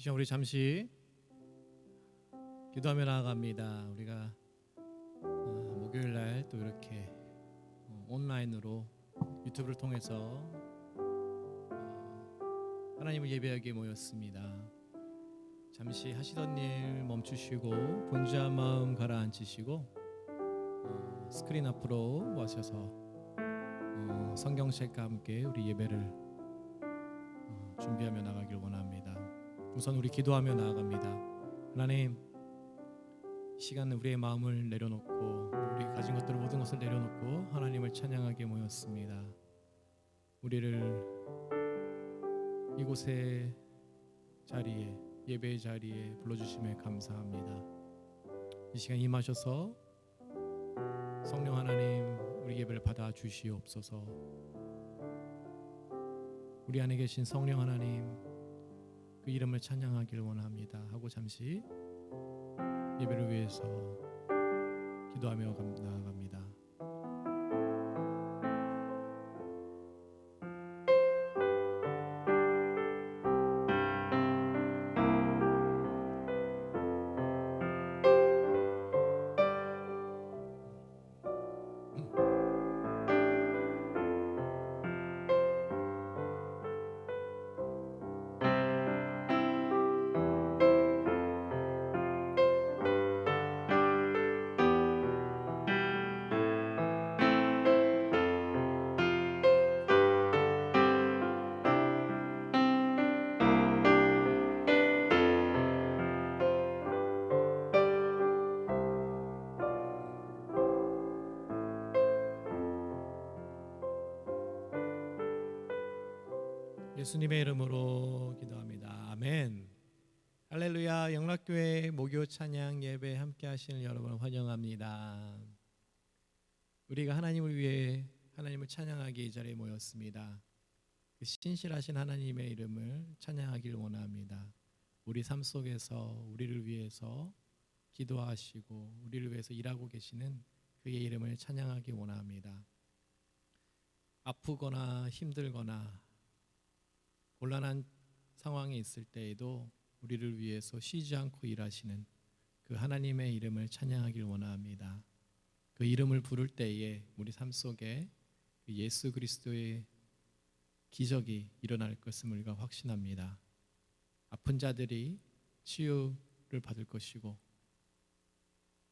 시간 우리 잠시 기도하며 나아갑니다. 우리가 목요일 날 또 이렇게 온라인으로 유튜브를 통해서 하나님을 예배하기에 모였습니다. 잠시 하시던 일 멈추시고 분주한 마음 가라앉히시고 스크린 앞으로 와셔서 성경책과 함께 우리 예배를 준비하며 나가길 원합니다. 우선 우리 기도하며 나아갑니다. 하나님, 시간은 우리의 마음을 내려놓고 우리 가진 것들 모든 것을 내려놓고 하나님을 찬양하게 모였습니다. 우리를 이곳의 자리에, 예배의 자리에 불러주심에 감사합니다. 이 시간 임하셔서 성령 하나님 우리 예배를 받아 주시옵소서. 우리 안에 계신 성령 하나님 그 이름을 찬양하길 원합니다 하고 잠시 예배를 위해서 기도하며 나아갑니다. 예수님의 이름으로 기도합니다. 아멘. 할렐루야. 영락교회 목요 찬양 예배 함께 하시는 여러분 환영합니다. 우리가 하나님을 위해 하나님을 찬양하기 이 자리에 모였습니다. 그 신실하신 하나님의 이름을 찬양하길 원합니다. 우리 삶 속에서 우리를 위해서 기도하시고 우리를 위해서 일하고 계시는 그의 이름을 찬양하기 원합니다. 아프거나 힘들거나 곤란한 상황에 있을 때에도 우리를 위해서 쉬지 않고 일하시는 그 하나님의 이름을 찬양하길 원합니다. 그 이름을 부를 때에 우리 삶 속에 예수 그리스도의 기적이 일어날 것을 우리가 확신합니다. 아픈 자들이 치유를 받을 것이고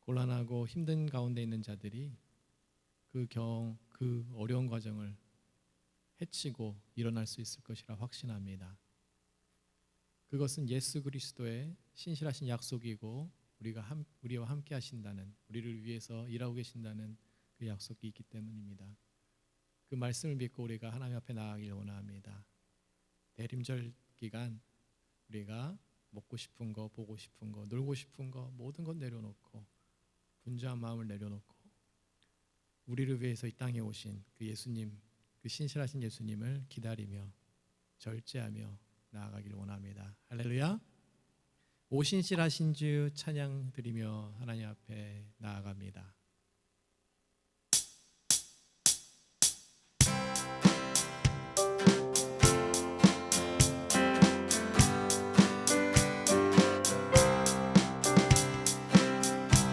곤란하고 힘든 가운데 있는 자들이 그 어려운 과정을 해치고 일어날 수 있을 것이라 확신합니다. 그것은 예수 그리스도의 신실하신 약속이고 우리와 함께 하신다는, 우리를 위해서 일하고 계신다는 그 약속이 있기 때문입니다. 그 말씀을 믿고 우리가 하나님 앞에 나아가길 원합니다. 대림절 기간 우리가 먹고 싶은 거, 보고 싶은 거, 놀고 싶은 거 모든 것 내려놓고 분주한 마음을 내려놓고 우리를 위해서 이 땅에 오신 그 예수님, 그 신실하신 예수님을 기다리며 절제하며 나아가길 원합니다. 할렐루야. 오신실하신 주 찬양 드리며 하나님 앞에 나아갑니다.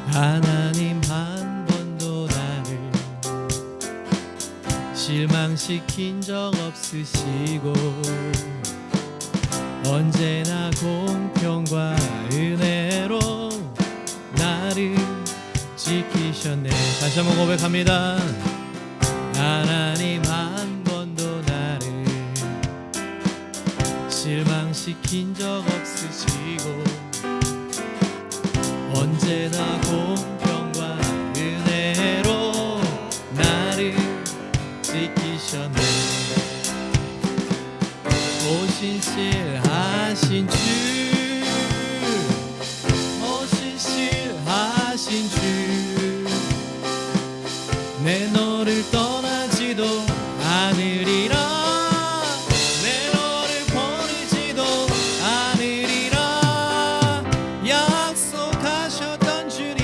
하나님 한 번도 나를 실망시킨 적 없으시고 언제나 공평과 은혜로 나를 지키셨네. 다시 한번 고백합니다. 하나님 한 번도 나를 실망시킨 적 없으시고 언제나 공평과 은혜로 나를 지키셨네. 오신실하신 주, 오신실하신 주, 내 너를 떠나지도 않으리라, 내 너를 버리지도 않으리라 약속하셨던 주님,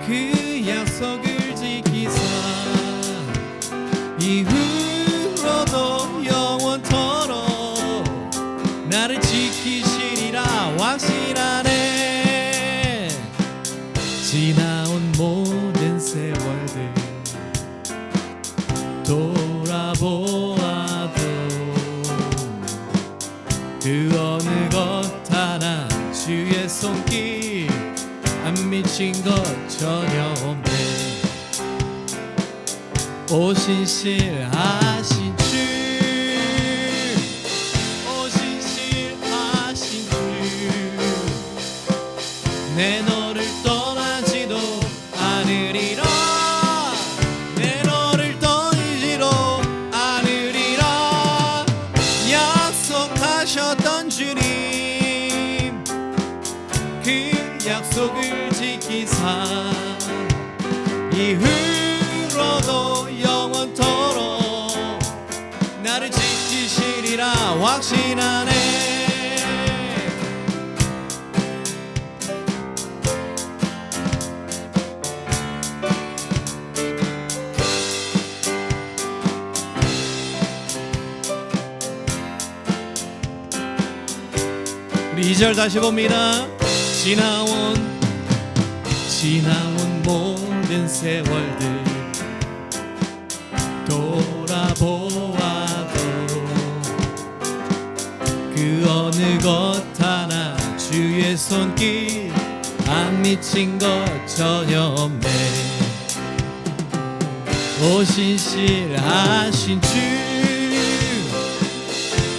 그 약속을 지키사 이후로도 영원토록 그 어느 것 하나 주의 손길 안 미친 것 전혀 없네. 오신실하신 주, 오신실하신 주, 내 너를 떠나지도 않으리라, 내 너를 떠나지도 않으리라. 약속하셨던 주님, 그 약속을 지키사 이후로도 영원토록 나를 지키시리라 확신하네. 우리 2절 다시 봅니다. 지나온 모든 세월들 돌아보아도 그 어느 것 하나 주의 손길 안 미친 것 전혀 없네. 오신실하신 주,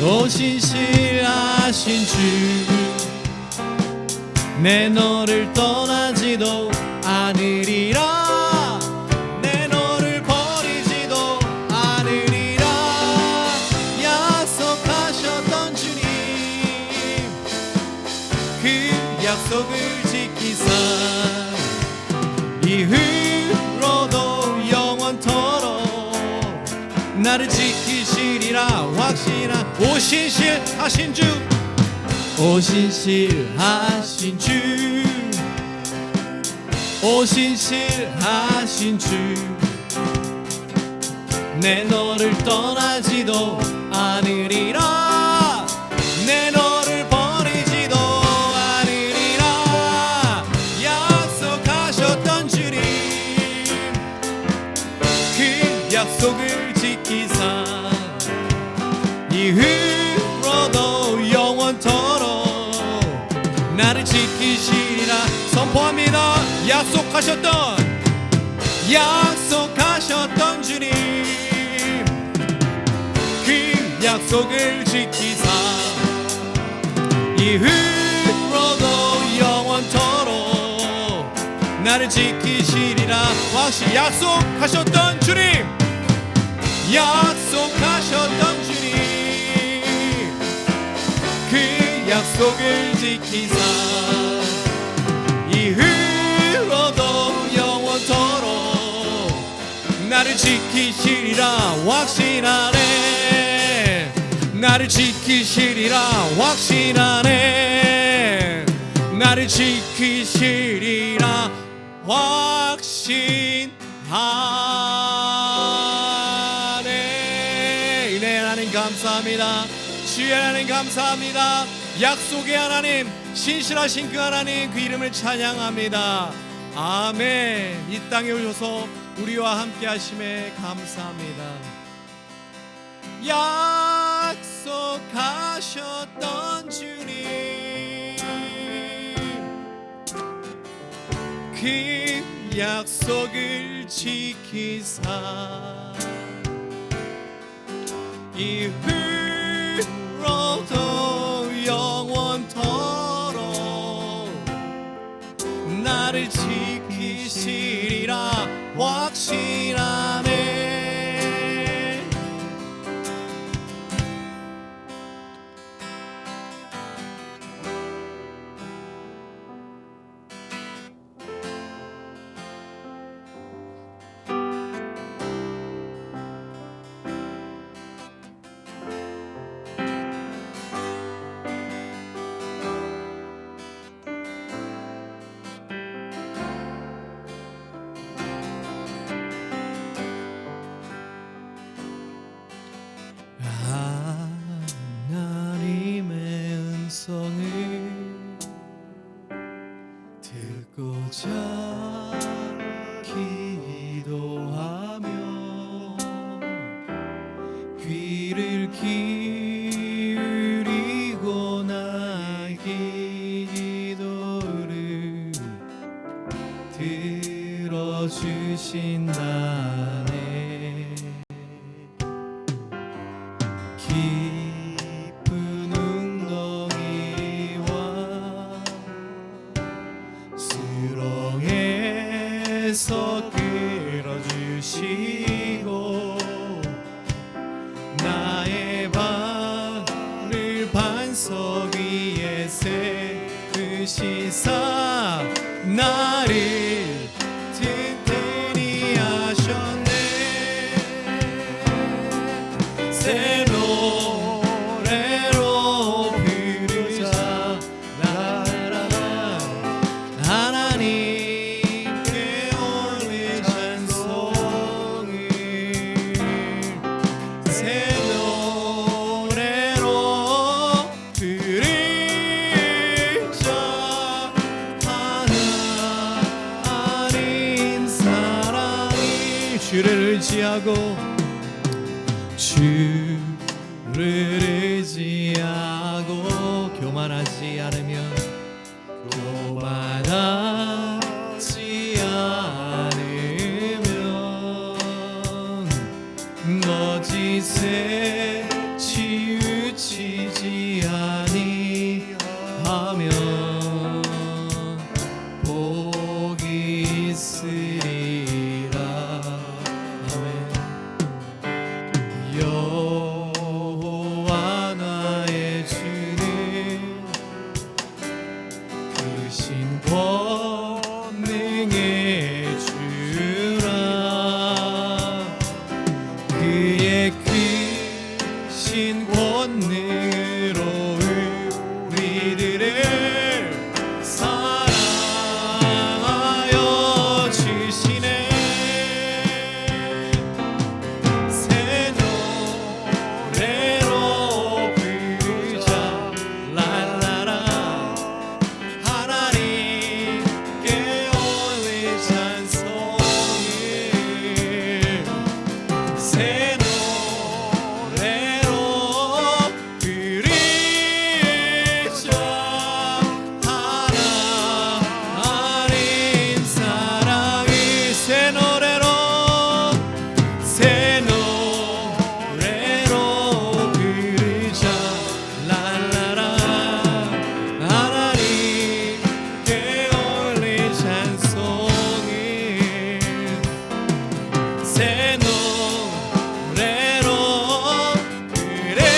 오신실하신 주, 내 너를 떠나지도 않으리라, 내 너를 버리지도 않으리라. 약속하셨던 주님, 그 약속을 지키사 이후로도 영원토록 나를 지키시리라 확신한 오신실하신 주, 오신실하신 주, 오신실하신 주, 내 너를 떠나지도 않으리라, 내 너를 버리지도 않으리라. 약속하셨던 주님, 그 약속을 지키사 이후로도 영원토록 나를 지키시리라 선포합니다. 약속하셨던 주님, 그 약속을 지키사 이후로도 영원토록 나를 지키시리라 확신. 약속하셨던 주님, 약속하셨던 주님, 그 약속을 지키사 이후로도 영원토록 나를 지키시리라 확신하네. 나를 지키시리라 확신하네. 나를 지키시리라 확신하네. 네, 하나님 감사합니다. 주의 하나님 감사합니다. 약속의 하나님, 신실하신 그 하나님, 그 이름을 찬양합니다. 아멘. 이 땅에 오셔서 우리와 함께 하심에 감사합니다. 약속하셨던 주님, 그 약속을 지키사 이후로도 영원토록 나를 지키시리라 확신하네. 하나님의 음성을 듣고자 기도하며 귀를 기울이고 주신다네. 깊은 웅덩이와 수렁에서 끌어주시고 나의 발을 반석 위에 세우시사 나를 든든히 하셨네. 새 노래로 부르자 라라라 하나님께 올릴 찬송을 새 노래로 부르자 하나님 사랑이 주를 의지하고 주를 의지하고 교만하지 않으면 거짓에 치우치지 아니하면 복이 있으리라. 아멘. 여호와 나의 주는 크신 권능의 주라. 그의 크신 권능으로 우리들을 사랑하여 주시네. 새 노래로 부르자 랄라라 하나님께 올릴 찬송을 새 노래로 부르자 하나님 사랑이 새 노래로 부르자 랄라라 하나님께 올릴 찬송을 새 노래로 부르자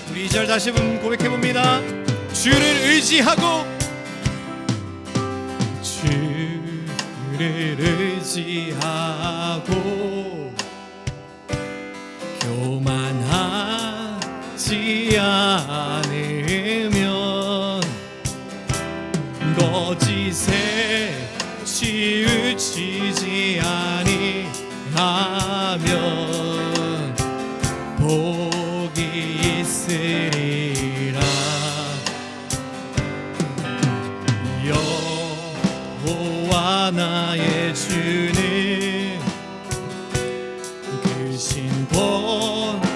우리 2절 다시 한번 고백해봅니다. 주를 의지하고 주를 의지하고 교만하지 않으면 거짓에 치우치지 아니하면 복이 있으리라. 여호와 나의 주는 크신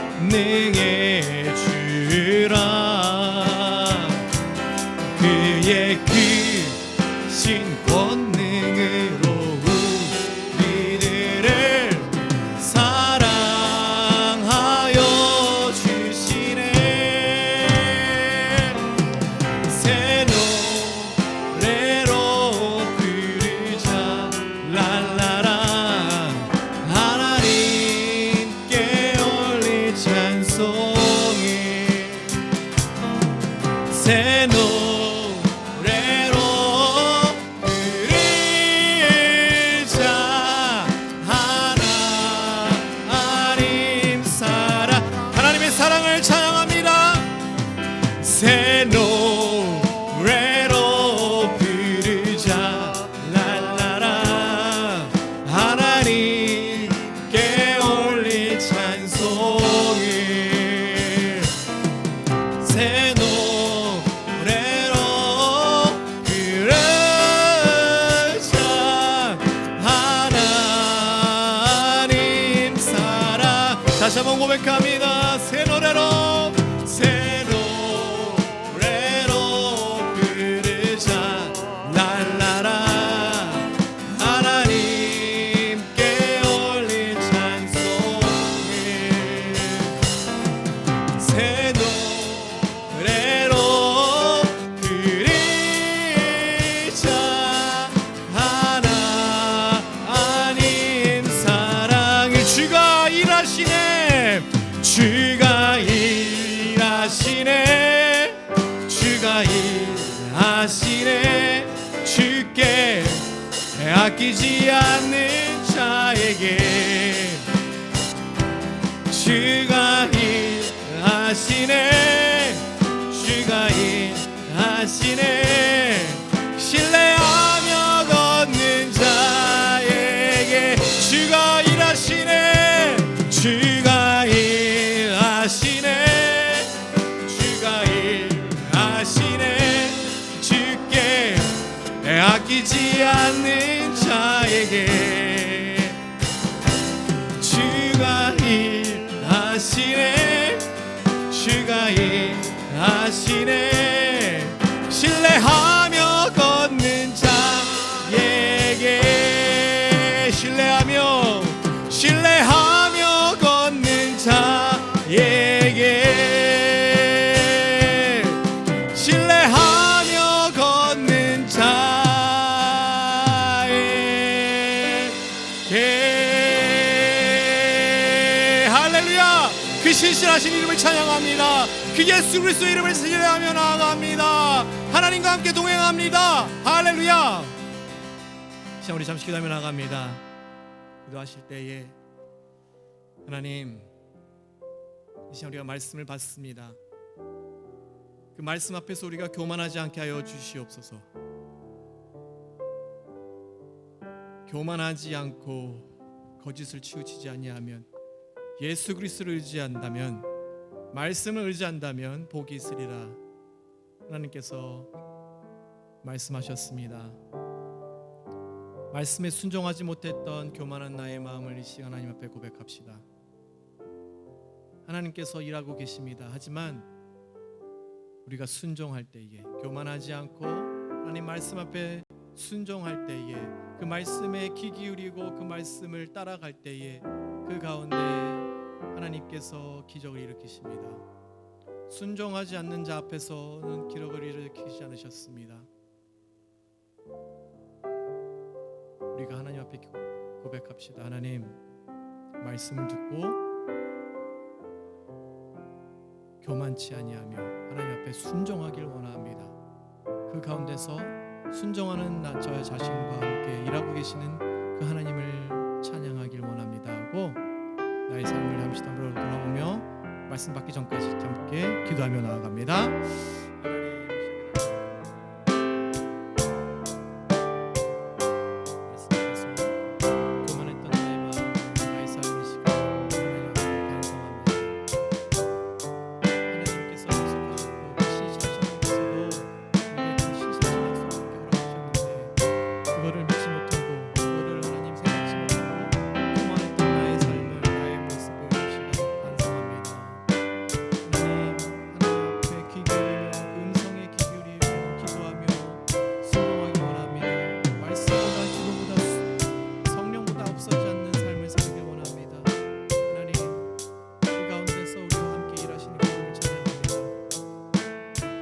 권능의 주라. 그의 크신 권능으로 우리들을 사랑하여 주시네. 새 노래로 부르자 랄라라 하나님께 올릴 찬송을 새 노래로 부르자 하나님 사랑 하나님의 사랑을 찬양합니다. 새 노래로 부르자 랄라라 한번 고백합니다. 새 노래로 부르자 랄라라 하나님께 올린 찬송을 새 노래로 부르자 하나님 사랑을 주가 일하시네 주가 일하시네 주가 일하시네 주께 아끼지 않는 자에게 주가 일하시네 주가 일하시네 신뢰하며 걷는 자에게 주가 일하시네 주가 일하시네 주가 일하시네 주께 아끼지 않는 자에게 주가 일하시네 주가 일하시네 신뢰하며 걷는 자에게 신뢰하며 걷는 자에게 신뢰하며 걷는 자에게 할렐루야 그 신실하신 이름을 찬양합니다. 그 예수 그리스도 이름을 신뢰하며 나아갑니다. 하나님과 함께 동행합니다. 할렐루야. 자 우리 잠시 기도하며 나아갑니다. 기도하실 때에 하나님 이 시간 우리가 말씀을 받습니다. 그 말씀 앞에서 우리가 교만하지 않게 하여 주시옵소서. 교만하지 않고 거짓을 치우치지 아니하면 예수 그리스도를 의지한다면 말씀을 의지한다면 복이 있으리라 하나님께서 말씀하셨습니다. 말씀에 순종하지 못했던 교만한 나의 마음을 이 시간 하나님 앞에 고백합시다. 하나님께서 일하고 계십니다. 하지만 우리가 순종할 때에 교만하지 않고 하나님 말씀 앞에 순종할 때에 그 말씀에 귀 기울이고 그 말씀을 따라갈 때에 그 가운데 하나님께서 기적을 일으키십니다. 순종하지 않는 자 앞에서는 기적을 일으키지 않으셨습니다. 우리가 하나님 앞에 고백합시다. 하나님 말씀을 듣고 교만치 아니하며 하나님 앞에 순종하길 원합니다. 그 가운데서 순종하는 저의 자신과 함께 일하고 계시는 그 하나님을 찬양하길 원합니다 하고 나의 삶을 잠시 담으로 돌아보며 말씀 받기 전까지 함께 기도하며 나아갑니다.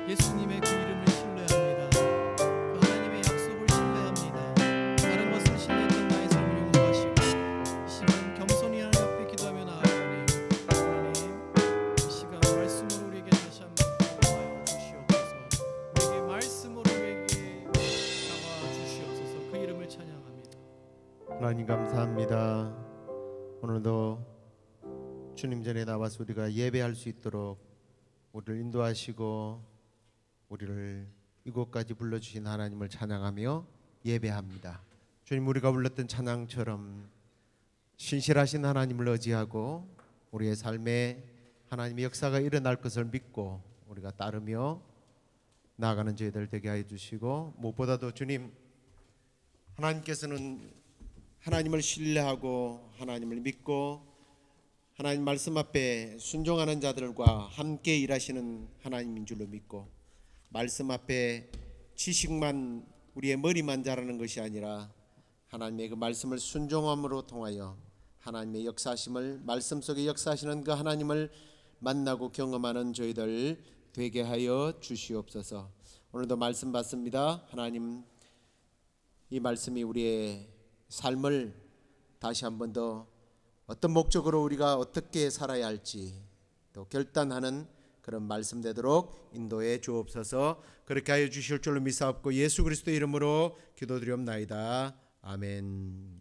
예수님의 그 이름을 신뢰합니다. 그 하나님의 약속을 신뢰합니다. 다른 것을 신뢰했던 나의 삶을 용서하시고 이 시간 겸손히 하나님 앞에 기도하며 나아가니 하나님 이 시간 말씀으로 우리에게 다시 한번 다가와 주시옵소서. 우리에게 말씀으로 우리에게 다가와 주시옵소서. 그 이름을 찬양합니다. 하나님 감사합니다. 오늘도 주님 전에 나와서 우리가 예배할 수 있도록 우리를 인도하시고 우리를 이곳까지 불러주신 하나님을 찬양하며 예배합니다. 주님 우리가 불렀던 찬양처럼 신실하신 하나님을 의지하고 우리의 삶에 하나님의 역사가 일어날 것을 믿고 우리가 따르며 나아가는 저희들 되게 하여 주시고 무엇보다도 주님 하나님께서는 하나님을 신뢰하고 하나님을 믿고 하나님 말씀 앞에 순종하는 자들과 함께 일하시는 하나님인 줄로 믿고, 말씀 앞에 지식만 우리의 머리만 자라는 것이 아니라 하나님의 그 말씀을 순종함으로 통하여 하나님의 역사하심을, 말씀 속에 역사하시는 그 하나님을 만나고 경험하는 저희들 되게 하여 주시옵소서. 오늘도 말씀 받습니다. 하나님, 이 말씀이 우리의 삶을 다시 한 번 더 어떤 목적으로 우리가 어떻게 살아야 할지 또 결단하는 그런 말씀 되도록 인도해 주옵소서. 그렇게 하여 주실 줄로 믿사옵고 예수 그리스도 이름으로 기도드리옵나이다. 아멘.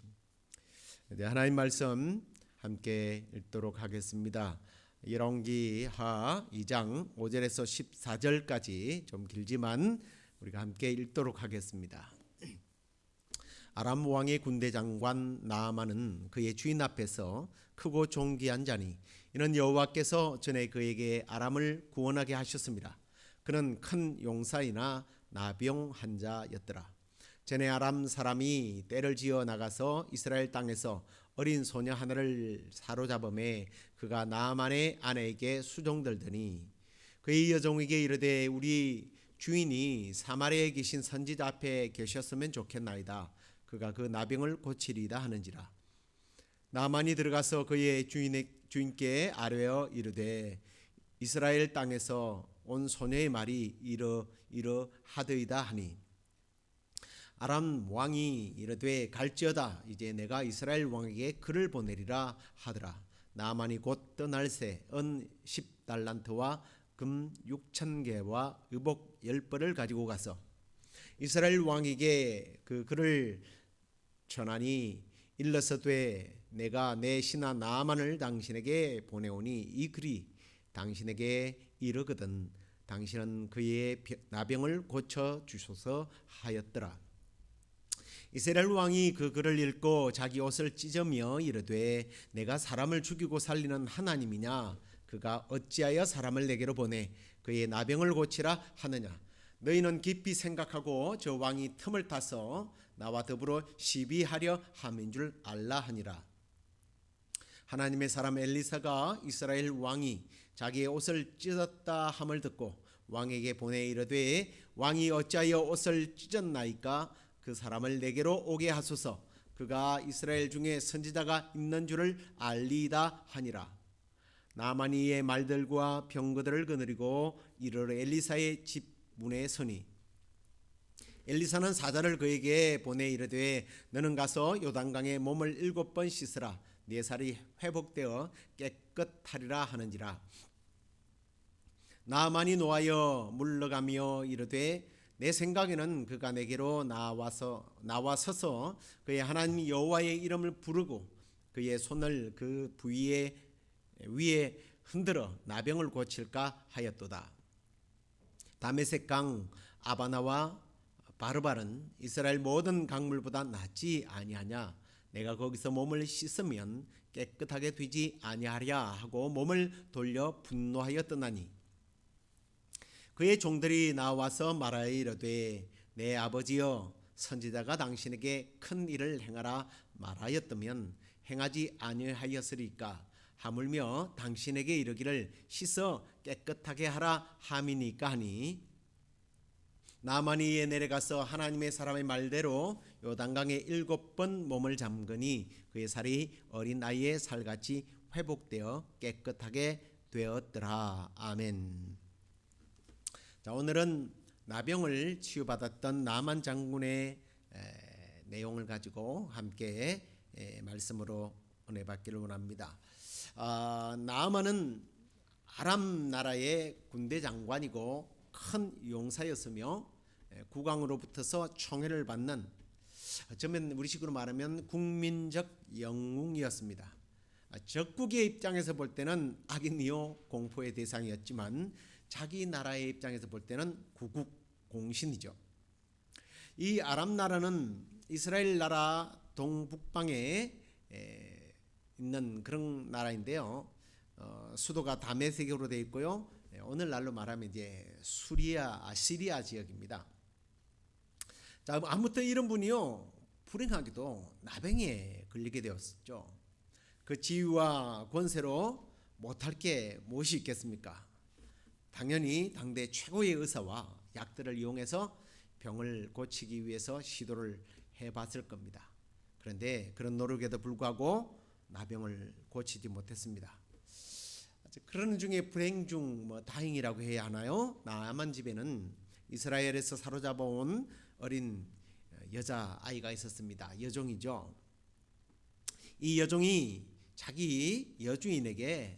하나님 말씀 함께 읽도록 하겠습니다. 열왕기하 2장 5절에서 14절까지 좀 길지만 우리가 함께 읽도록 하겠습니다. 아람 왕의 군대 장관 나아만은 그의 주인 앞에서 크고 존귀한 자니 이는 여호와께서 전에 그에게 아람을 구원하게 하셨습니다. 그는 큰 용사이나 나병한 자였더라. 전에 아람 사람이 떼를 지어 나가서 이스라엘 땅에서 어린 소녀 하나를 사로잡음에 그가 나아만의 아내에게 수종들더니 그의 여종에게 이르되 우리 주인이 사마리아에 계신 선지자 앞에 계셨으면 좋겠나이다. 그가 그 나병을 고치리이다 하는지라. 나만이 들어가서 그의 주인께 아뢰어 이르되 이스라엘 땅에서 온 소녀의 말이 이러하더이다 하니 아람 왕이 이르되 갈지어다. 이제 내가 이스라엘 왕에게 글을 보내리라 하더라. 나만이 곧 떠날새 은 10달란트와 금 6,000개와 의복 10벌을 가지고 가서 이스라엘 왕에게 그 글을 전하니 일러서되 내가 내 신하 나아만을 당신에게 보내오니 이 글이 당신에게 이르거든 당신은 그의 나병을 고쳐 주소서 하였더라. 이스라엘 왕이 그 글을 읽고 자기 옷을 찢으며 이르되 내가 사람을 죽이고 살리는 하나님이냐? 그가 어찌하여 사람을 내게로 보내 그의 나병을 고치라 하느냐? 너희는 깊이 생각하고 저 왕이 틈을 타서 나와 더불어 시비하려 함인 줄 알라 하니라. 하나님의 사람 엘리사가 이스라엘 왕이 자기의 옷을 찢었다 함을 듣고 왕에게 보내 이르되 왕이 어찌하여 옷을 찢었나이까? 그 사람을 내게로 오게 하소서. 그가 이스라엘 중에 선지자가 있는 줄을 알리이다 하니라. 나만이 이의 말들과 병거들을 거느리고 이르러 엘리사의 집 문에 서니 엘리사는 사자를 그에게 보내 이르되 너는 가서 요단강에 몸을 7번 씻으라. 네 살이 회복되어 깨끗하리라 하는지라. 나만이 노하여 물러가며 이르되 내 생각에는 그가 내게로 나와서서 그의 하나님 여호와의 이름을 부르고 그의 손을 그 부위에 위에 흔들어 나병을 고칠까 하였도다. 다메섹 강 아바나와 바르발은 이스라엘 모든 강물보다 낫지 아니하냐? 내가 거기서 몸을 씻으면 깨끗하게 되지 아니하랴 하고 몸을 돌려 분노하여 떠나니 그의 종들이 나와서 말하여 이르되 내 아버지여 선지자가 당신에게 큰 일을 행하라 말하였다면 행하지 아니하였으리까? 하물며 당신에게 이르기를 씻어 깨끗하게 하라 함이니까 하니 나만이 이에 내려가서 하나님의 사람의 말대로 요단강에 7번 몸을 잠그니 그의 살이 어린 아이의 살같이 회복되어 깨끗하게 되었더라. 아멘. 자, 오늘은 나병을 치유받았던 나만 장군의 내용을 가지고 함께 말씀으로 은혜 받기를 원합니다. 나아만은 아람 나라의 군대 장관이고 큰 용사였으며 국왕으로부터서 총애를 받는 어쩌면 우리식으로 말하면 국민적 영웅이었습니다. 적국의 입장에서 볼 때는 악인이요 공포의 대상이었지만 자기 나라의 입장에서 볼 때는 구국 공신이죠. 이 아람 나라는 이스라엘 나라 동북방에 있는 그런 나라인데요. 수도가 다메섹으로 되어 있고요. 오늘날로 말하면 이제 시리아 지역입니다. 자, 아무튼 이런 분이요 불행하게도 나병에 걸리게 되었죠. 그 지위와 권세로 못할 게 무엇이 있겠습니까? 당연히 당대 최고의 의사와 약들을 이용해서 병을 고치기 위해서 시도를 해봤을 겁니다. 그런데 그런 노력에도 불구하고 나병을 고치지 못했습니다. 그러는 중에 불행 중 다행이라고 해야 하나요? 나아만 집에는 이스라엘에서 사로잡아온 어린 여자 아이가 있었습니다. 여종이죠. 이 여종이 자기 여주인에게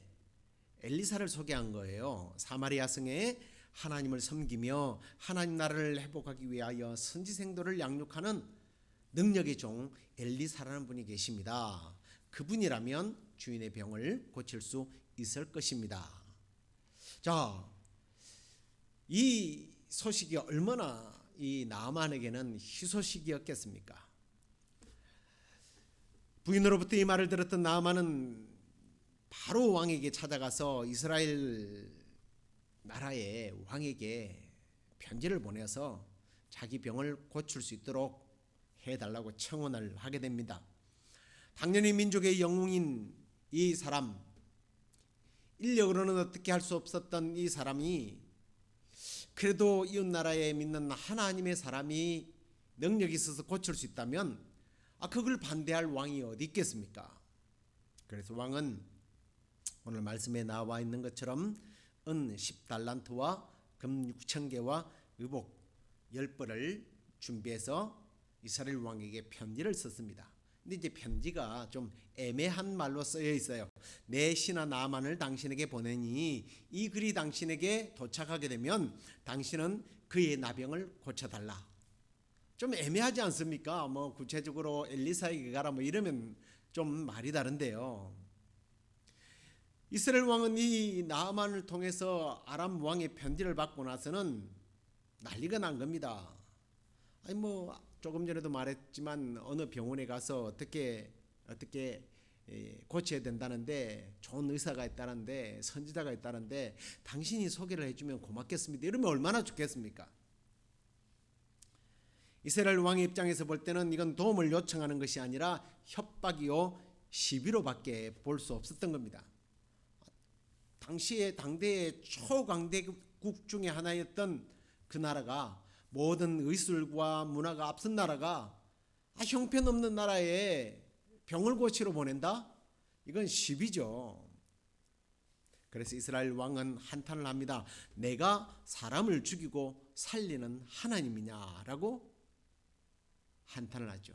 엘리사를 소개한 거예요. 사마리아 성에 하나님을 섬기며 하나님 나라를 회복하기 위하여 선지생도를 양육하는 능력의 종 엘리사라는 분이 계십니다. 그분이라면 주인의 병을 고칠 수 있을 것입니다. 자, 이 소식이 얼마나 이 나아만에게는 희소식이었겠습니까? 부인으로부터 이 말을 들었던 나아만은 바로 왕에게 찾아가서 이스라엘 나라의 왕에게 편지를 보내서 자기 병을 고칠 수 있도록 해달라고 청원을 하게 됩니다. 당연히 민족의 영웅인 이 사람, 인력으로는 어떻게 할 수 없었던 이 사람이 그래도 이웃 나라에 믿는 하나님의 사람이 능력이 있어서 고칠 수 있다면 그걸 반대할 왕이 어디 있겠습니까? 그래서 왕은 오늘 말씀에 나와 있는 것처럼 은 10달란트와 금 6,000개와 의복 10벌을 준비해서 이스라엘 왕에게 편지를 썼습니다. 근데 이제 편지가 좀 애매한 말로 쓰여 있어요. 내 신하 나아만을 당신에게 보내니 이 글이 당신에게 도착하게 되면 당신은 그의 나병을 고쳐달라. 좀 애매하지 않습니까? 구체적으로 엘리사에게 가라 이러면 좀 말이 다른데요. 이스라엘 왕은 이 나아만을 통해서 아람 왕의 편지를 받고 나서는 난리가 난 겁니다. 조금 전에도 말했지만 어느 병원에 가서 어떻게 고쳐야 된다는데 좋은 의사가 있다는데 선지자가 있다는데 당신이 소개를 해주면 고맙겠습니다. 이러면 얼마나 좋겠습니까? 이스라엘 왕의 입장에서 볼 때는 이건 도움을 요청하는 것이 아니라 협박이요 시비로밖에 볼 수 없었던 겁니다. 당시에 당대의 초강대국 중에 하나였던 그 나라가 모든 의술과 문화가 앞선 나라가 형편없는 나라에 병을 고치러 보낸다? 이건 시비죠. 그래서 이스라엘 왕은 한탄을 합니다. 내가 사람을 죽이고 살리는 하나님이냐라고 한탄을 하죠.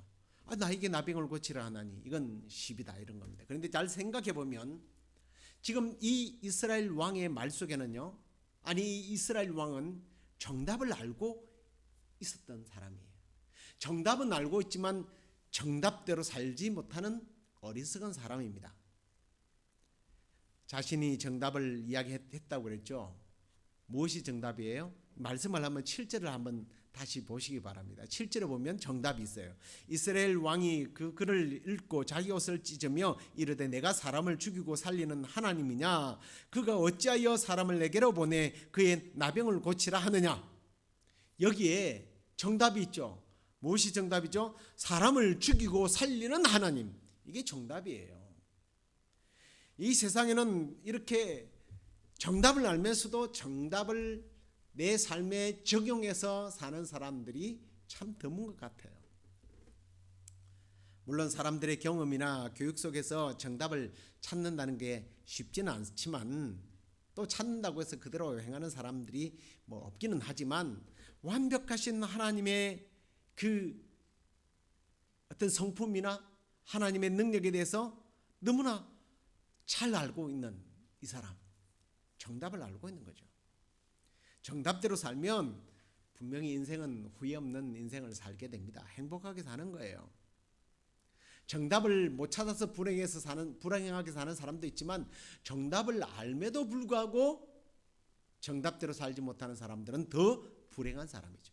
나에게 나병을 고치라 하나니 이건 시비다 이런 겁니다. 그런데 잘 생각해 보면 지금 이 이스라엘 왕의 말 속에는요, 이스라엘 왕은 정답을 알고 있었던 사람이에요. 정답은 알고 있지만 정답대로 살지 못하는 어리석은 사람입니다. 자신이 정답을 이야기했다고 그랬죠. 무엇이 정답이에요? 말씀을 한번 7절을 한번 다시 보시기 바랍니다. 7절에 보면 정답이 있어요. 이스라엘 왕이 그 글을 읽고 자기 옷을 찢으며 이르되 내가 사람을 죽이고 살리는 하나님이냐? 그가 어찌하여 사람을 내게로 보내 그의 나병을 고치라 하느냐? 여기에 정답이 있죠. 무엇이 정답이죠? 사람을 죽이고 살리는 하나님. 이게 정답이에요. 이 세상에는 이렇게 정답을 알면서도 정답을 내 삶에 적용해서 사는 사람들이 참 드문 것 같아요. 물론 사람들의 경험이나 교육 속에서 정답을 찾는다는 게 쉽지는 않지만 또 찾는다고 해서 그대로 행하는 사람들이 없기는 하지만 완벽하신 하나님의 그 어떤 성품이나 하나님의 능력에 대해서 너무나 잘 알고 있는 이 사람, 정답을 알고 있는 거죠. 정답대로 살면 분명히 인생은 후회 없는 인생을 살게 됩니다. 행복하게 사는 거예요. 정답을 못 찾아서 불행하게 사는 사람도 있지만 정답을 알매도 불구하고 정답대로 살지 못하는 사람들은 더 불행한 사람이죠.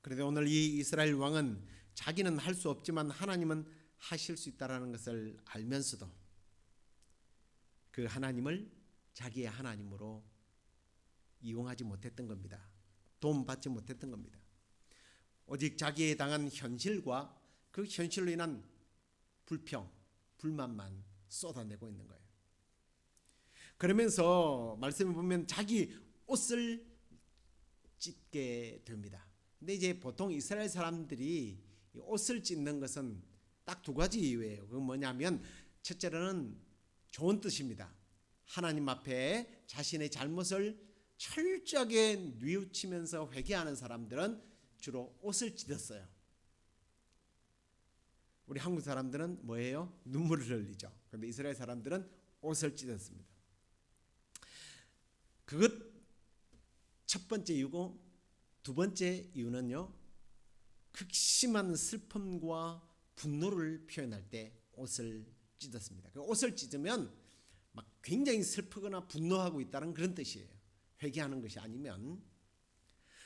그런데 오늘 이 이스라엘 왕은 자기는 할 수 없지만 하나님은 하실 수 있다는 것을 알면서도 그 하나님을 자기의 하나님으로 이용하지 못했던 겁니다. 도움받지 못했던 겁니다. 오직 자기에 당한 현실과 그 현실로 인한 불평, 불만만 쏟아내고 있는 거예요. 그러면서 말씀을 보면 자기 옷을 찢게 됩니다. 근데 이제 보통 이스라엘 사람들이 옷을 찢는 것은 딱 두 가지 이유예요. 그건 뭐냐면 첫째로는 좋은 뜻입니다. 하나님 앞에 자신의 잘못을 철저하게 뉘우치면서 회개하는 사람들은 주로 옷을 찢었어요. 우리 한국 사람들은 뭐예요? 눈물을 흘리죠. 그런데 이스라엘 사람들은 옷을 찢었습니다. 그것 첫 번째 이유고, 두 번째 이유는요, 극심한 슬픔과 분노를 표현할 때 옷을 찢었습니다. 옷을 찢으면 막 굉장히 슬프거나 분노하고 있다는 그런 뜻이에요. 회개하는 것이 아니면.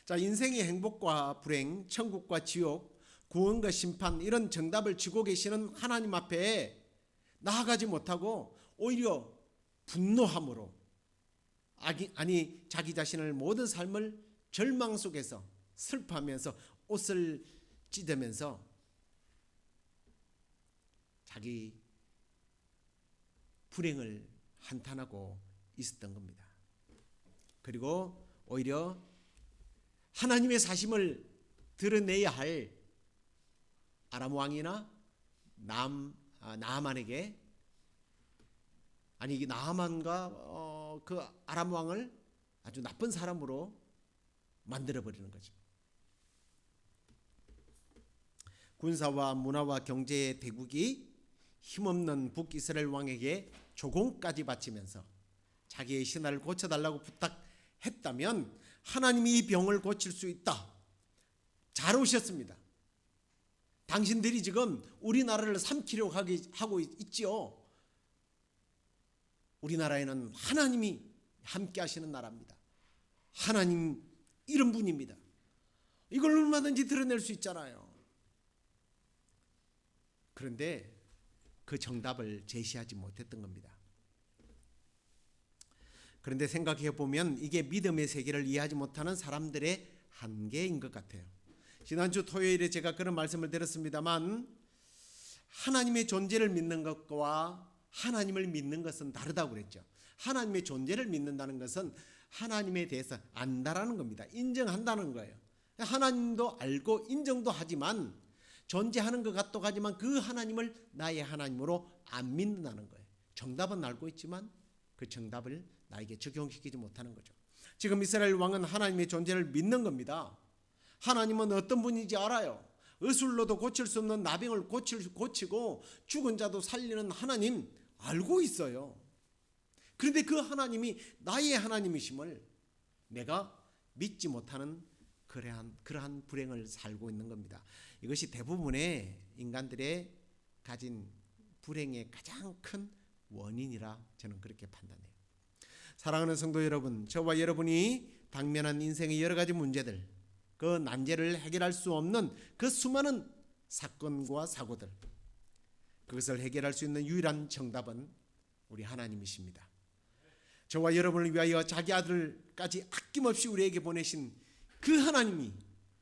자, 인생의 행복과 불행, 천국과 지옥, 구원과 심판, 이런 정답을 쥐고 계시는 하나님 앞에 나아가지 못하고 오히려 분노함으로, 아니 자기 자신을 모든 삶을 절망 속에서 슬퍼하면서 옷을 찢으면서 자기 불행을 한탄하고 있었던 겁니다. 그리고 오히려 하나님의 사심을 드러내야 할 아람 왕이나 나아만에게, 아니 나아만과 그 아람 왕을 아주 나쁜 사람으로 만들어 버리는 거죠. 군사와 문화와 경제의 대국이 힘없는 북이스라엘 왕에게 조공까지 바치면서 자기의 신하를 고쳐달라고 부탁했다면 하나님이 이 병을 고칠 수 있다. 잘 오셨습니다. 당신들이 지금 우리나라를 삼키려고 하고 있지요. 우리나라에는 하나님이 함께 하시는 나라입니다. 하나님 이런 분입니다. 이걸 얼마든지 드러낼 수 있잖아요. 그런데 그 정답을 제시하지 못했던 겁니다. 그런데 생각해 보면 이게 믿음의 세계를 이해하지 못하는 사람들의 한계인 것 같아요. 지난주 토요일에 제가 그런 말씀을 드렸습니다만, 하나님의 존재를 믿는 것과 하나님을 믿는 것은 다르다고 그랬죠. 하나님의 존재를 믿는다는 것은 하나님에 대해서 안다라는 겁니다. 인정한다는 거예요. 하나님도 알고 인정도 하지만, 존재하는 것 같다고 하지만 그 하나님을 나의 하나님으로 안 믿는다는 거예요. 정답은 알고 있지만 그 정답을 나에게 적용시키지 못하는 거죠. 지금 이스라엘 왕은 하나님의 존재를 믿는 겁니다. 하나님은 어떤 분인지 알아요. 의술로도 고칠 수 없는 나병을 고치고 죽은 자도 살리는 하나님 알고 있어요. 그런데 그 하나님이 나의 하나님이심을 내가 믿지 못하는 그러한 불행을 살고 있는 겁니다. 이것이 대부분의 인간들의 가진 불행의 가장 큰 원인이라 저는 그렇게 판단해요. 사랑하는 성도 여러분, 저와 여러분이 당면한 인생의 여러 가지 문제들, 그 난제를 해결할 수 없는 그 수많은 사건과 사고들, 그것을 해결할 수 있는 유일한 정답은 우리 하나님이십니다. 저와 여러분을 위하여 자기 아들까지 아낌없이 우리에게 보내신 그 하나님이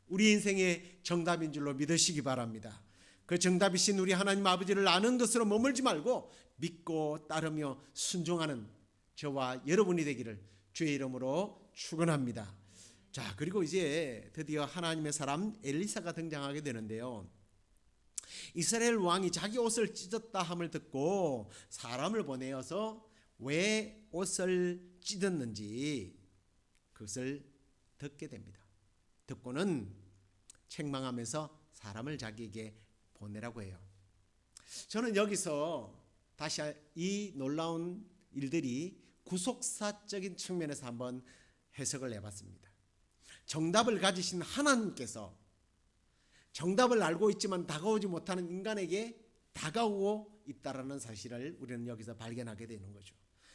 우리 인생의 정답인 줄로 믿으시기 바랍니다. 그 정답이신 우리 하나님 아버지를 아는 것으로 머물지 말고 믿고 따르며 순종하는 저와 여러분이 되기를 주의 이름으로 축원합니다. 자, 그리고 이제 드디어 하나님의 사람 엘리사가 등장하게 되는데요. 이스라엘 왕이 자기 옷을 찢었다 함을 듣고 사람을 보내어서 왜 옷을 찢었는지 그것을 듣게 됩니다. 듣고는 책망하면서 사람을 자기에게 보내라고 해요. 저는 여기서 다시 이 놀라운 일들이 구속사적인 측면에서 한번 해석을 해봤습니다. 정답을 가지신 하나님께서 정답을 알고 있지만 다가오지 못하는 인간에게 다가오고 있다라는 사실을 우리는 여기서 발견하게 되는 거죠.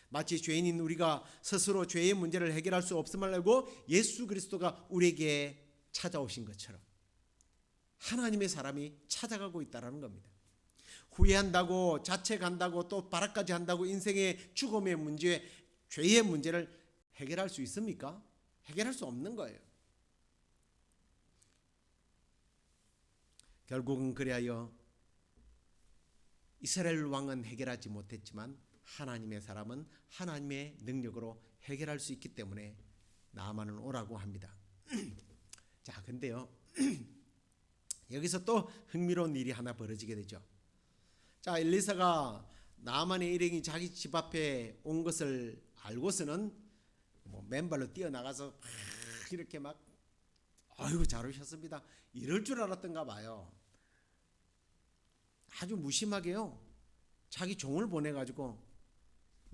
마치 죄인인 우리가 스스로 죄의 문제를 해결할 수 없음을 알고 예수 그리스도가 우리에게 찾아오신 것처럼 하나님의 사람이 찾아가고 있다는 겁니다. 후회한다고 자책한다고 또 발악까지 한다고 인생의 죽음의 문제, 죄의 문제를 해결할 수 있습니까? 해결할 수 없는 거예요. 결국은 그리하여 이스라엘 왕은 해결하지 못했지만 하나님의 사람은 하나님의 능력으로 해결할 수 있기 때문에 나아만은 오라고 합니다. 자, 근데요. 여기서 또 흥미로운 일이 하나 벌어지게 되죠. 자, 엘리사가 나아만의 일행이 자기 집 앞에 온 것을 알고서는 맨발로 뛰어나가서 막 이렇게 막 아이고 잘 오셨습니다. 이럴 줄 알았던가 봐요. 아주 무심하게요. 자기 종을 보내가지고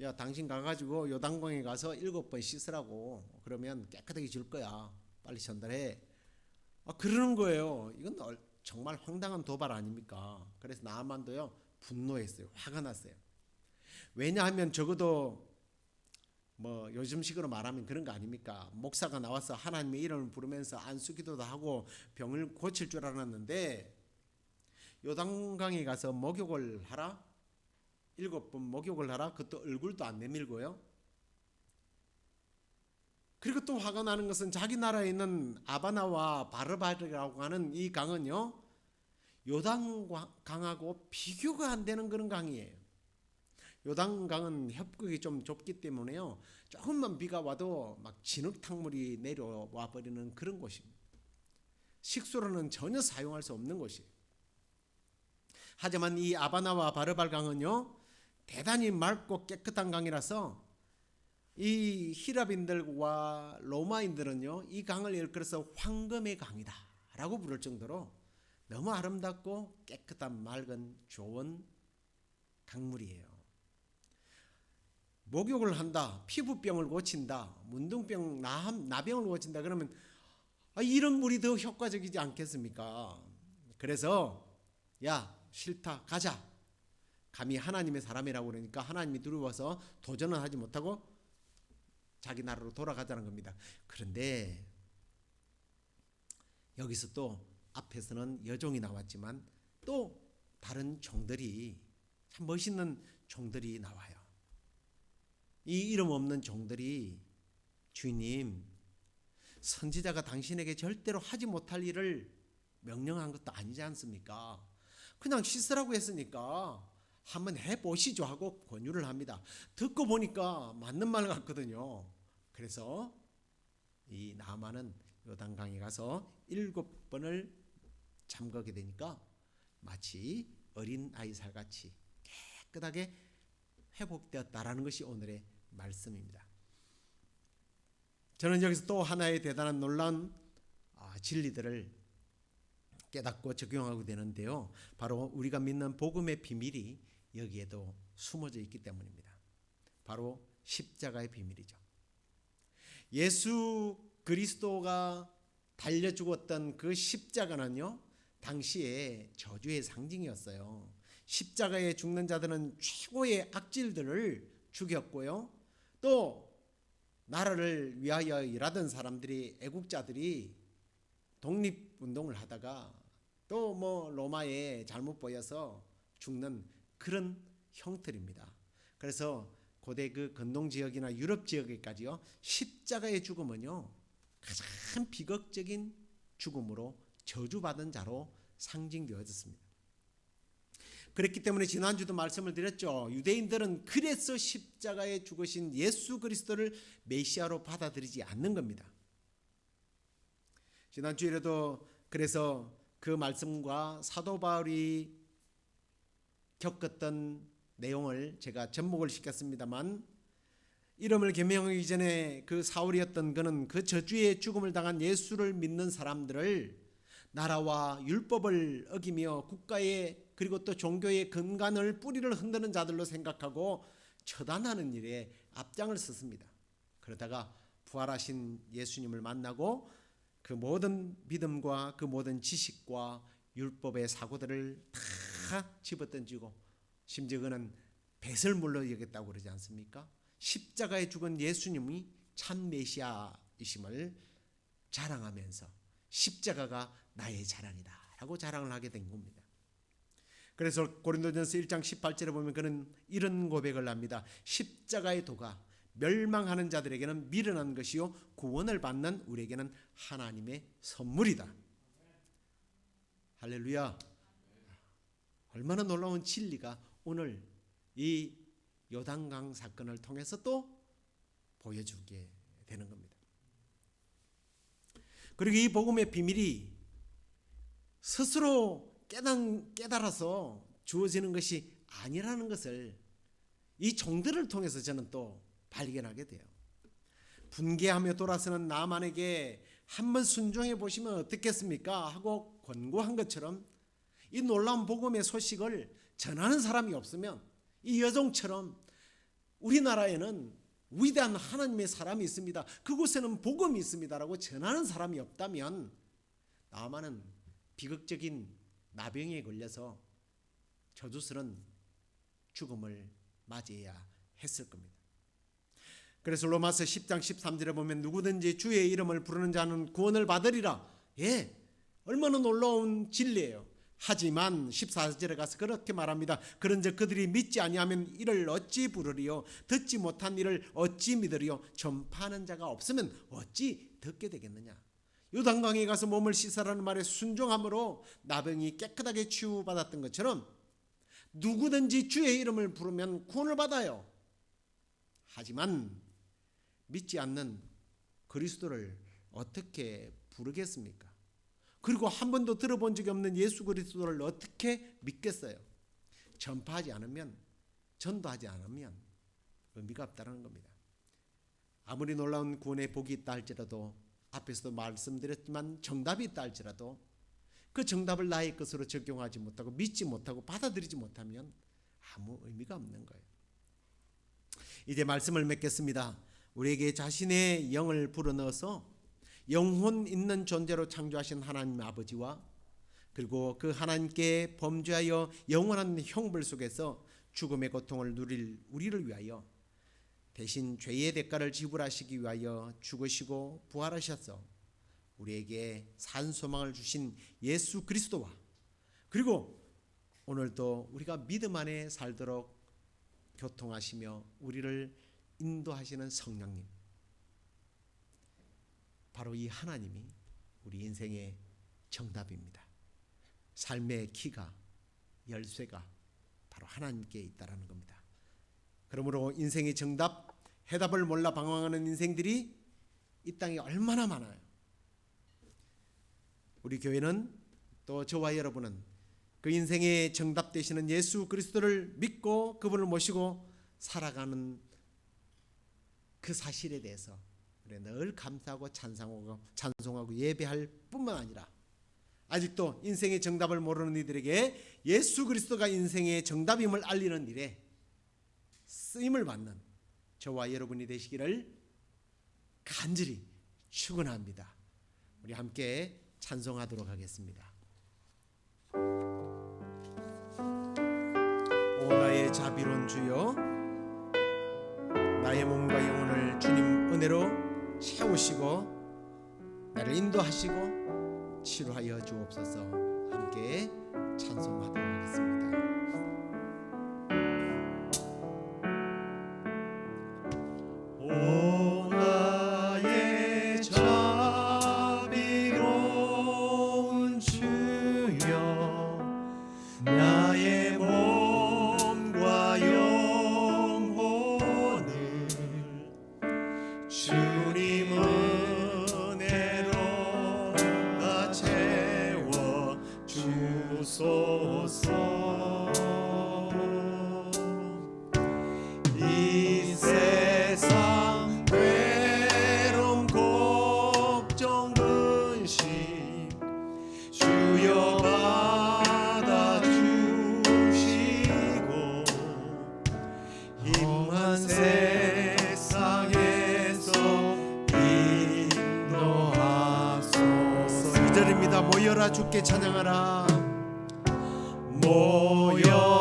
야 당신 가가지고 요단강에 가서 7번 씻으라고 그러면 깨끗하게 질 거야. 빨리 전달해. 그러는 거예요. 이건 정말 황당한 도발 아닙니까? 그래서 나아만도요 분노했어요. 화가 났어요. 왜냐하면 적어도 요즘식으로 말하면 그런 거 아닙니까? 목사가 나와서 하나님의 이름을 부르면서 안수기도도 하고 병을 고칠 줄 알았는데 요단강에 가서 목욕을 하라? 7번 목욕을 하라? 그것도 얼굴도 안 내밀고요. 그리고 또 화가 나는 것은 자기 나라에 있는 아바나와 바르바르라고 하는 이 강은요 요단강하고 비교가 안 되는 그런 강이에요. 요단강은 협곡이 좀 좁기 때문에요 조금만 비가 와도 막 진흙탕물이 내려와 버리는 그런 곳입니다. 식수로는 전혀 사용할 수 없는 곳이에요. 하지만 이 아바나와 바르발 강은요 대단히 맑고 깨끗한 강이라서 이 히랍인들과 로마인들은요 이 강을 일컬어서 황금의 강이다 라고 부를 정도로 너무 아름답고 깨끗한 맑은 좋은 강물이에요. 목욕을 한다, 피부병을 고친다, 문둥병, 나병을 고친다 그러면 이런 물이 더 효과적이지 않겠습니까? 그래서 야 싫다 가자. 감히 하나님의 사람이라고 그러니까 하나님이 두려워서 도전은 하지 못하고 자기 나라로 돌아가자는 겁니다. 그런데 여기서 또 앞에서는 여종이 나왔지만 또 다른 종들이 참 멋있는 종들이 나와요. 이 이름 없는 종들이 주님 선지자가 당신에게 절대로 하지 못할 일을 명령한 것도 아니지 않습니까? 그냥 씻으라고 했으니까 한번 해보시죠 하고 권유를 합니다. 듣고 보니까 맞는 말 같거든요. 그래서 이 나아만은 요단강에 가서 7번을 잠그게 되니까 마치 어린 아이 살같이 깨끗하게 회복되었다라는 것이 오늘의 말씀입니다. 저는 여기서 또 하나의 대단한 놀라운 진리들을 깨닫고 적용하게 되는데요. 바로 우리가 믿는 복음의 비밀이 여기에도 숨어져 있기 때문입니다. 바로 십자가의 비밀이죠. 예수 그리스도가 달려 죽었던 그 십자가는요, 당시에 저주의 상징이었어요. 십자가에 죽는 자들은 최고의 악질들을 죽였고요. 또 나라를 위하여 일하던 사람들이 애국자들이 독립운동을 하다가 또 로마에 잘못 보여서 죽는 그런 형틀입니다. 그래서 고대 그 건동 지역이나 유럽 지역에까지요 십자가의 죽음은요 가장 비극적인 죽음으로 저주받은 자로 상징되어졌습니다. 그렇기 때문에 지난주도 말씀을 드렸죠. 유대인들은 그래서 십자가에 죽으신 예수 그리스도를 메시아로 받아들이지 않는 겁니다. 지난주에도 그래서 그 말씀과 사도 바울이 겪었던 내용을 제가 접목을 시켰습니다만, 이름을 개명하기 전에 그 사울이었던 그는 그 저주의 죽음을 당한 예수를 믿는 사람들을 나라와 율법을 어기며 국가의 그리고 또 종교의 근간을 뿌리를 흔드는 자들로 생각하고 처단하는 일에 앞장을 섰습니다. 그러다가 부활하신 예수님을 만나고 그 모든 믿음과 그 모든 지식과 율법의 사고들을 다 집어던지고 심지어 그는 배설물로 여겼다고 그러지 않습니까? 십자가에 죽은 예수님이 참 메시아이심을 자랑하면서 십자가가 나의 자랑이다 라고 자랑을 하게 된 겁니다. 그래서 고린도전서 1장 18절에 보면 그는 이런 고백을 합니다. 십자가의 도가 멸망하는 자들에게는 미련한 것이요 구원을 받는 우리에게는 하나님의 선물이다. 할렐루야. 얼마나 놀라운 진리가 오늘 이 요단강 사건을 통해서 또 보여주게 되는 겁니다. 그리고 이 복음의 비밀이 스스로 깨달아서 주어지는 것이 아니라는 것을 이 종들을 통해서 저는 또 발견하게 돼요. 분개하며 돌아서는 나만에게 한번 순종해 보시면 어떻겠습니까? 하고 권고한 것처럼 이 놀라운 복음의 소식을 전하는 사람이 없으면 이 여종처럼 우리나라에는 위대한 하나님의 사람이 있습니다, 그곳에는 복음이 있습니다라고 전하는 사람이 없다면 나만은 비극적인 나병에 걸려서 저주스런 죽음을 맞이해야 했을 겁니다. 그래서 로마서 10장 13절에 보면 누구든지 주의 이름을 부르는 자는 구원을 받으리라. 예, 얼마나 놀라운 진리예요. 하지만 14절에 가서 그렇게 말합니다. 그런즉 그들이 믿지 아니하면 이를 어찌 부르리요? 듣지 못한 이를 어찌 믿으리요? 전파하는 자가 없으면 어찌 듣게 되겠느냐? 요단강에 가서 몸을 씻으라는 말에 순종함으로 나병이 깨끗하게 치유받았던 것처럼 누구든지 주의 이름을 부르면 구원을 받아요. 하지만 믿지 않는 그리스도를 어떻게 부르겠습니까? 그리고 한 번도 들어본 적이 없는 예수 그리스도를 어떻게 믿겠어요? 전파하지 않으면, 전도하지 않으면 의미가 없다는 겁니다. 아무리 놀라운 구원의 복이 있다 할지라도, 앞에서도 말씀드렸지만 정답이 있다 할지라도 그 정답을 나의 것으로 적용하지 못하고 믿지 못하고 받아들이지 못하면 아무 의미가 없는 거예요. 이제 말씀을 맺겠습니다. 우리에게 자신의 영을 불어넣어서 영혼 있는 존재로 창조하신 하나님 아버지와 그리고 그 하나님께 범죄하여 영원한 형벌 속에서 죽음의 고통을 누릴 우리를 위하여 대신 죄의 대가를 지불하시기 위하여 죽으시고 부활하셔서 우리에게 산 소망을 주신 예수 그리스도와 그리고 오늘도 우리가 믿음 안에 살도록 교통하시며 우리를 인도하시는 성령님, 바로 이 하나님이 우리 인생의 정답입니다. 삶의 키가, 열쇠가 바로 하나님께 있다라는 겁니다. 그러므로 인생의 정답, 해답을 몰라 방황하는 인생들이 이 땅에 얼마나 많아요. 우리 교회는 또 저와 여러분은 그 인생의 정답 되시는 예수 그리스도를 믿고 그분을 모시고 살아가는 그 사실에 대해서 늘 감사하고 찬송하고 예배할 뿐만 아니라 아직도 인생의 정답을 모르는 이들에게 예수 그리스도가 인생의 정답임을 알리는 일에 쓰임을 받는 저와 여러분이 되시기를 간절히 축원합니다. 우리 함께 찬송하도록 하겠습니다. 오 나의 자비로운 주여, 나의 몸과 영혼을 주님 은혜로 채우시고 나를 인도하시고 치료하여 주옵소서. 함께 찬송하도록 하겠습니다. 오 나의 자비로운 주여, 나의 몸과 영혼을 주님 은혜로 다 채워 주소서. 이 세상 괴로움 걱정 근심 주여 받아주시고 험한 세상에서 인도하소서. 2절입니다. 모여라 주께 찬양하라. 모여라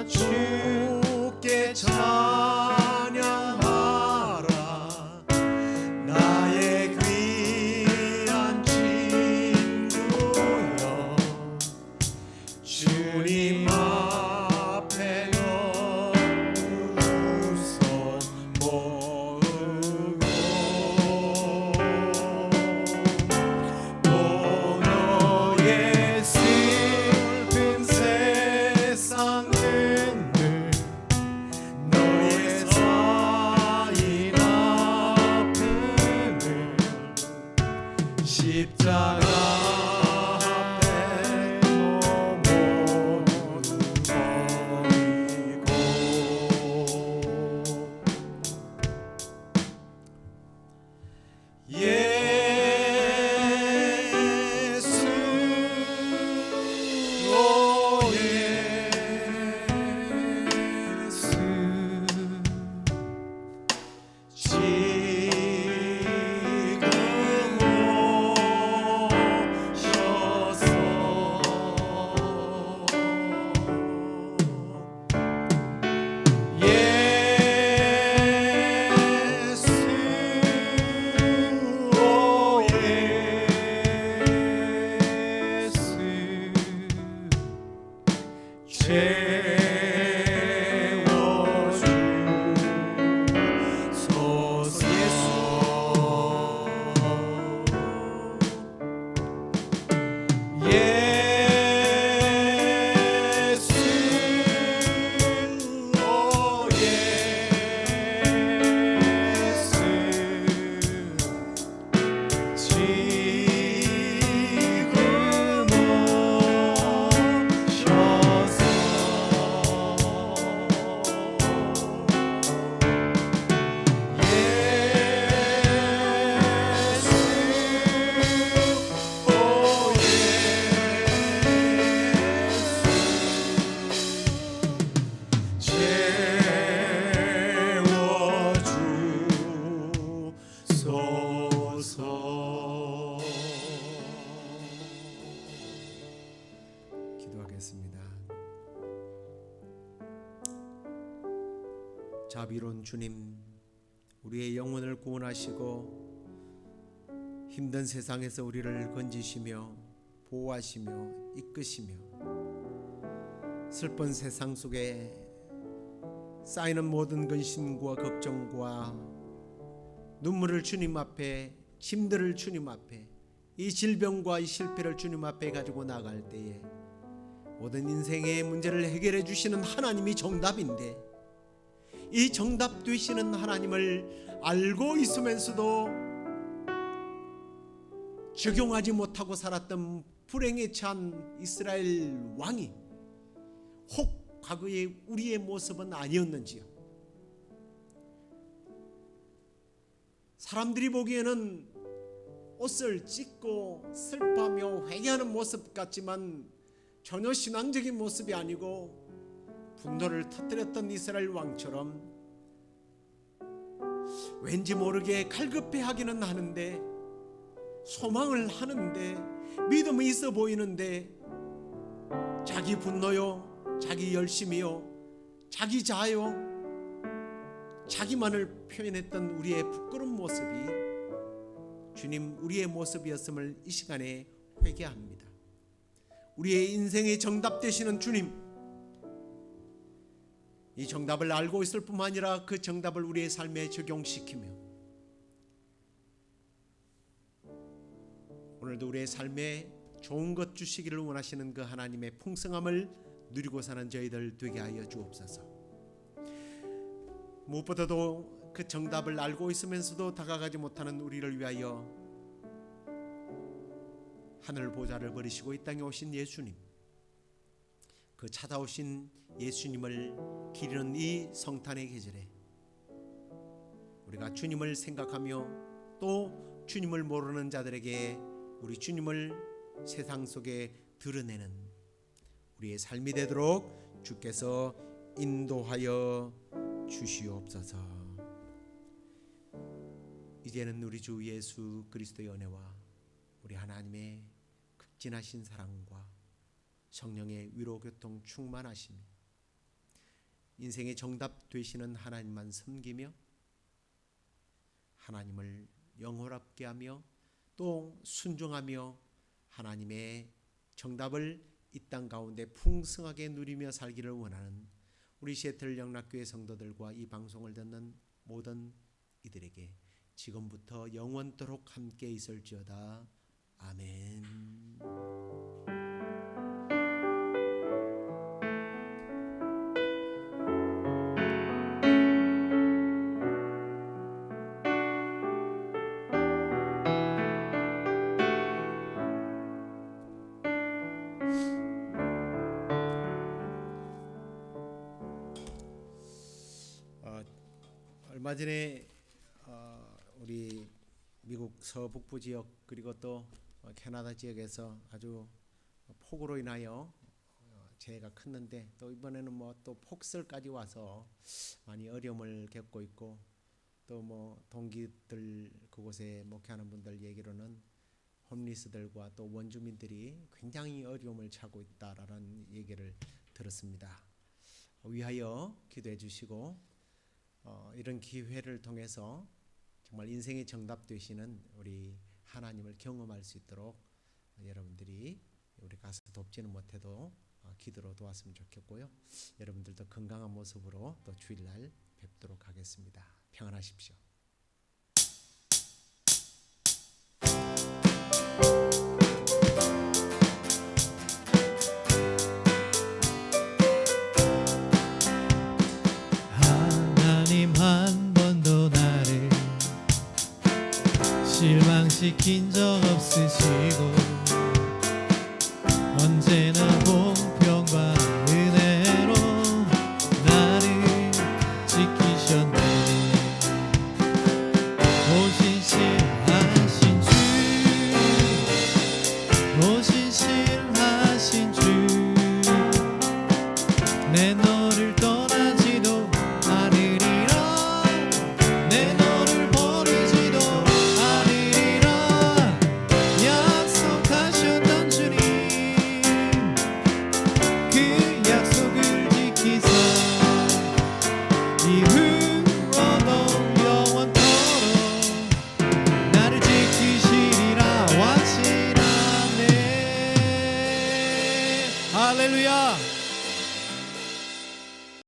주께 찬양하라. 나의 귀한 친구여, 주님 앞에 두손 모으고 오 너의 슬픈 세 자비로운 주님, 우리의 영혼을 구원하시고 힘든 세상에서 우리를 건지시며 보호하시며 이끄시며 슬픈 세상 속에 쌓이는 모든 근심과 걱정과 눈물을 주님 앞에, 힘들을 주님 앞에, 이 질병과 이 실패를 주님 앞에 가지고 나갈 때에 모든 인생의 문제를 해결해 주시는 하나님이 정답인데, 이 정답 되시는 하나님을 알고 있으면서도 적용하지 못하고 살았던 불행에 찬 이스라엘 왕이 혹 과거의 우리의 모습은 아니었는지요? 사람들이 보기에는 옷을 찢고 슬퍼하며 회개하는 모습 같지만 전혀 신앙적인 모습이 아니고 분노를 터뜨렸던 이스라엘 왕처럼 왠지 모르게 갈급해하기는 하는데, 소망을 하는데, 믿음이 있어 보이는데 자기 분노요, 자기 열심이요, 자기 자아요, 자기만을 표현했던 우리의 부끄러운 모습이 주님, 우리의 모습이었음을 이 시간에 회개합니다. 우리의 인생의 정답 되시는 주님, 이 정답을 알고 있을 뿐만 아니라 그 정답을 우리의 삶에 적용시키며 오늘도 우리의 삶에 좋은 것 주시기를 원하시는 그 하나님의 풍성함을 누리고 사는 저희들 되게 하여 주옵소서. 무엇보다도 그 정답을 알고 있으면서도 다가가지 못하는 우리를 위하여 하늘 보좌를 버리시고 이 땅에 오신 예수님, 그 찾아오신 예수님을 기리는 이 성탄의 계절에 우리가 주님을 생각하며 또 주님을 모르는 자들에게 우리 주님을 세상 속에 드러내는 우리의 삶이 되도록 주께서 인도하여 주시옵소서. 이제는 우리 주 예수 그리스도의 은혜와 우리 하나님의 극진하신 사랑과 성령의 위로 교통 충만하심이 인생의 정답 되시는 하나님만 섬기며 하나님을 영원하게 하며 또 순종하며 하나님의 정답을 이 땅 가운데 풍성하게 누리며 살기를 원하는 우리 시애틀 영락교회 성도들과 이 방송을 듣는 모든 이들에게 지금부터 영원토록 함께 있을지어다. 아멘. 얼마 전에 우리 미국 서북부 지역 그리고 또 캐나다 지역에서 아주 폭우로 인하여 재해가 컸는데, 또 이번에는 뭐 또 폭설까지 와서 많이 어려움을 겪고 있고, 또 뭐 동기들 그곳에 목회하는 분들 얘기로는 홈리스들과 또 원주민들이 굉장히 어려움을 처하고 있다라는 얘기를 들었습니다. 위하여 기도해 주시고 이런 기회를 통해서 정말 인생의 정답 되시는 우리 하나님을 경험할 수 있도록 여러분들이 우리 가서 돕지는 못해도 기도로 도왔으면 좋겠고요. 여러분들도 건강한 모습으로 또 주일날 뵙도록 하겠습니다. 평안하십시오. 하나님 한 번도 나를 실망시킨 적 없으시고